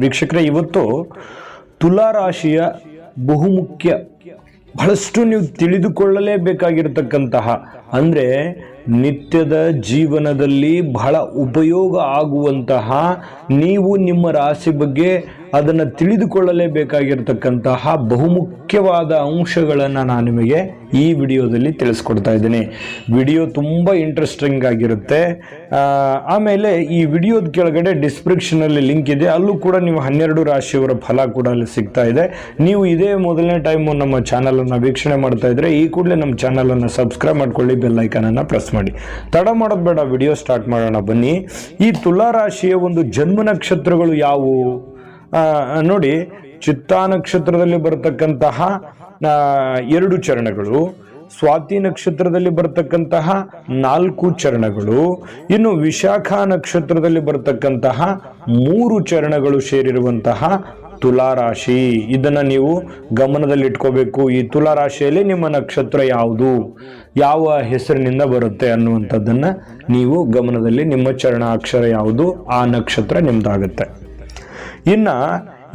ವೀಕ್ಷಕರೇ, ಇವತ್ತು ತುಲಾ ರಾಶಿಯ ಬಹುಮುಖ್ಯ ಬಹಳಷ್ಟು ನೀವು ತಿಳಿದುಕೊಳ್ಳಲೇಬೇಕಾಗಿರತಕ್ಕಂತಹ ಅಂದ್ರೆ ನಿತ್ಯದ ಜೀವನದಲ್ಲಿ ಬಹಳ ಉಪಯೋಗ ಆಗುವಂತಹ, ನೀವು ನಿಮ್ಮ ರಾಶಿ ಬಗ್ಗೆ ಅದನ್ನು ತಿಳಿದುಕೊಳ್ಳಲೇಬೇಕಾಗಿರತಕ್ಕಂತಹ ಬಹುಮುಖ್ಯವಾದ ಅಂಶಗಳನ್ನು ನಾನು ನಿಮಗೆ ಈ ವಿಡಿಯೋದಲ್ಲಿ ತಿಳಿಸ್ಕೊಡ್ತಾ ಇದ್ದೀನಿ. ವಿಡಿಯೋ ತುಂಬ ಇಂಟ್ರೆಸ್ಟಿಂಗ್ ಆಗಿರುತ್ತೆ. ಆಮೇಲೆ ಈ ವಿಡಿಯೋದ ಕೆಳಗಡೆ ಡಿಸ್ಕ್ರಿಪ್ಷನಲ್ಲಿ ಲಿಂಕ್ ಇದೆ, ಅಲ್ಲೂ ಕೂಡ ನೀವು 12 ರಾಶಿಯವರ ಫಲ ಕೂಡ ಅಲ್ಲಿ ಸಿಗ್ತಾ ಇದೆ. ನೀವು ಇದೇ ಮೊದಲನೇ ಟೈಮು ನಮ್ಮ ಚಾನಲನ್ನು ವೀಕ್ಷಣೆ ಮಾಡ್ತಾ ಇದ್ರೆ ಈ ಕೂಡಲೇ ನಮ್ಮ ಚಾನಲನ್ನು ಸಬ್ಸ್ಕ್ರೈಬ್ ಮಾಡ್ಕೊಳ್ಳಿ, ಬೆಲ್ ಐಕಾನನ್ನು ಪ್ರೆಸ್ ಮಾಡಿ. ತಡ ಮಾಡೋದು ಬೇಡ, ವಿಡಿಯೋ ಸ್ಟಾರ್ಟ್ ಮಾಡೋಣ ಬನ್ನಿ. ಈ ತುಲಾ ರಾಶಿಯ ಒಂದು ಜನ್ಮ ನಕ್ಷತ್ರಗಳು ಯಾವುವು ನೋಡಿ. ಚಿತ್ತಾ ನಕ್ಷತ್ರದಲ್ಲಿ ಬರತಕ್ಕಂತಹ 2 ಚರಣಗಳು, ಸ್ವಾತಿ ನಕ್ಷತ್ರದಲ್ಲಿ ಬರತಕ್ಕಂತಹ 4 ಚರಣಗಳು, ಇನ್ನು ವಿಶಾಖ ನಕ್ಷತ್ರದಲ್ಲಿ ಬರತಕ್ಕಂತಹ 3 ಚರಣಗಳು ಸೇರಿರುವಂತಹ ತುಲಾ ರಾಶಿ. ಇದನ್ನ ನೀವು ಗಮನದಲ್ಲಿ ಇಟ್ಕೋಬೇಕು. ಈ ತುಲಾ ರಾಶಿಯಲ್ಲಿ ನಿಮ್ಮ ನಕ್ಷತ್ರ ಯಾವುದು, ಯಾವ ಹೆಸರಿನಿಂದ ಬರುತ್ತೆ ಅನ್ನುವಂಥದ್ದನ್ನ ನೀವು ಗಮನದಲ್ಲಿ, ನಿಮ್ಮ ಚರಣ ಅಕ್ಷರ ಯಾವುದು ಆ ನಕ್ಷತ್ರ ನಿಮ್ದಾಗುತ್ತೆ. ಇನ್ನ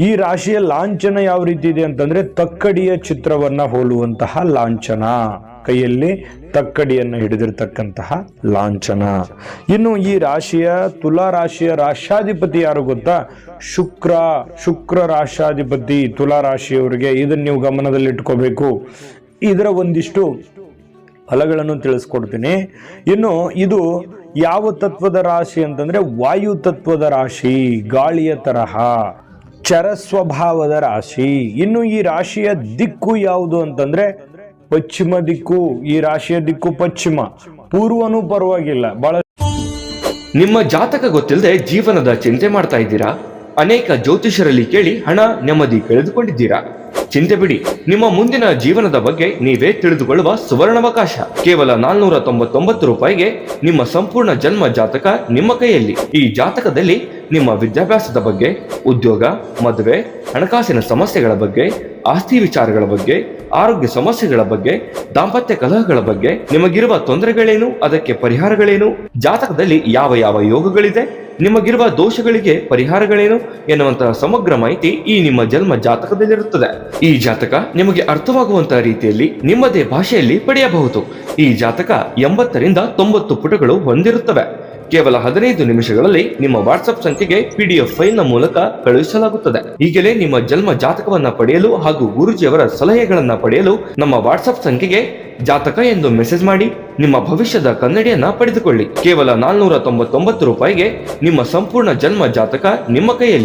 ಈ ರಾಶಿಯ ಲಾಂಛನ ಯಾವ ರೀತಿ ಇದೆ ಅಂತಂದ್ರೆ ತಕ್ಕಡಿಯ ಚಿತ್ರವನ್ನ ಹೋಲುವಂತಹ ಲಾಂಛನ, ಕೈಯಲ್ಲಿ ತಕ್ಕಡಿಯನ್ನು ಹಿಡಿದಿರ್ತಕ್ಕಂತಹ ಲಾಂಛನ. ಇನ್ನು ಈ ರಾಶಿಯ ತುಲಾ ರಾಶಿಯ ರಾಶಾಧಿಪತಿ ಯಾರು ಗೊತ್ತಾ? ಶುಕ್ರ ರಾಶಾಧಿಪತಿ ತುಲಾ ರಾಶಿಯವರಿಗೆ. ಇದನ್ನ ನೀವು ಗಮನದಲ್ಲಿ ಇಟ್ಕೋಬೇಕು. ಇದರ ಒಂದಿಷ್ಟು ಫಲಗಳನ್ನು ತಿಳಿಸ್ಕೊಡ್ತೀನಿ. ಇನ್ನು ಇದು ಯಾವ ತತ್ವದ ರಾಶಿ ಅಂತಂದ್ರೆ ವಾಯು ತತ್ವದ ರಾಶಿ, ಗಾಳಿಯ ತರಹ, ಚರ ಸ್ವಭಾವದ ರಾಶಿ. ಇನ್ನು ಈ ರಾಶಿಯ ದಿಕ್ಕು ಯಾವುದು ಅಂತಂದ್ರೆ ಪಶ್ಚಿಮ ದಿಕ್ಕು. ಈ ರಾಶಿಯ ದಿಕ್ಕು ಪಶ್ಚಿಮ. ಪೂರ್ವನೂ ಪರವಾಗಿಲ್ಲ. ಬಹಳ ನಿಮ್ಮ ಜಾತಕ ಗೊತ್ತಿಲ್ಲದೆ ಜೀವನದ ಚಿಂತೆ ಮಾಡ್ತಾ ಇದ್ದೀರಾ? ಅನೇಕ ಜ್ಯೋತಿಷರಲ್ಲಿ ಕೇಳಿ ಹಣ ನೆಮ್ಮದಿ ಕಳೆದುಕೊಂಡಿದ್ದೀರಾ? ಚಿಂತೆ ಬಿಡಿ, ನಿಮ್ಮ ಮುಂದಿನ ಜೀವನದ ಬಗ್ಗೆ ನೀವೇ ತಿಳಿದುಕೊಳ್ಳುವ ಸುವರ್ಣಾವಕಾಶ. ಕೇವಲ 499 ರೂಪಾಯಿಗೆ ನಿಮ್ಮ ಸಂಪೂರ್ಣ ಜನ್ಮ ಜಾತಕ ನಿಮ್ಮ ಕೈಯಲ್ಲಿ. ಈ ಜಾತಕದಲ್ಲಿ ನಿಮ್ಮ ವಿದ್ಯಾಭ್ಯಾಸದ ಬಗ್ಗೆ, ಉದ್ಯೋಗ, ಮದುವೆ, ಹಣಕಾಸಿನ ಸಮಸ್ಯೆಗಳ ಬಗ್ಗೆ, ಆಸ್ತಿ ವಿಚಾರಗಳ ಬಗ್ಗೆ, ಆರೋಗ್ಯ ಸಮಸ್ಯೆಗಳ ಬಗ್ಗೆ, ದಾಂಪತ್ಯ ಕಲಹಗಳ ಬಗ್ಗೆ, ನಿಮಗಿರುವ ತೊಂದರೆಗಳೇನು, ಅದಕ್ಕೆ ಪರಿಹಾರಗಳೇನು, ಜಾತಕದಲ್ಲಿ ಯಾವ ಯಾವ ಯೋಗಗಳಿದೆ, ನಿಮಗಿರುವ ದೋಷಗಳಿಗೆ ಪರಿಹಾರಗಳೇನು ಎನ್ನುವಂತಹ ಸಮಗ್ರ ಮಾಹಿತಿ ಈ ನಿಮ್ಮ ಜನ್ಮ ಜಾತಕದಲ್ಲಿರುತ್ತದೆ. ಈ ಜಾತಕ ನಿಮಗೆ ಅರ್ಥವಾಗುವಂತಹ ರೀತಿಯಲ್ಲಿ ನಿಮ್ಮದೇ ಭಾಷೆಯಲ್ಲಿ ಪಡೆಯಬಹುದು. ಈ ಜಾತಕ 80 ರಿಂದ 90 ಪುಟಗಳು ಹೊಂದಿರುತ್ತವೆ. ಕೇವಲ 15 ನಿಮಿಷಗಳಲ್ಲಿ ನಿಮ್ಮ ವಾಟ್ಸ್ಆಪ್ ಸಂಖ್ಯೆಗೆ PDF ಫೈಲ್ ನ ಮೂಲಕ ಕಳುಹಿಸಲಾಗುತ್ತದೆ. ಈಗಲೇ ನಿಮ್ಮ ಜನ್ಮ ಜಾತಕವನ್ನ ಪಡೆಯಲು ಹಾಗೂ ಗುರುಜಿಯವರ ಸಲಹೆಗಳನ್ನ ಪಡೆಯಲು ನಮ್ಮ ವಾಟ್ಸ್ಆಪ್ ಸಂಖ್ಯೆಗೆ ಜಾತಕ ಎಂದು ಮೆಸೇಜ್ ಮಾಡಿ ನಿಮ್ಮ ಭವಿಷ್ಯದ ಕನ್ನಡಿಯನ್ನ ಪಡೆದುಕೊಳ್ಳಿ. ಕೇವಲ 499 ರೂಪಾಯಿಗೆ ನಿಮ್ಮ ಸಂಪೂರ್ಣ ಜನ್ಮ ಜಾತಕ ನಿಮ್ಮ ಕೈಯಲ್ಲಿ.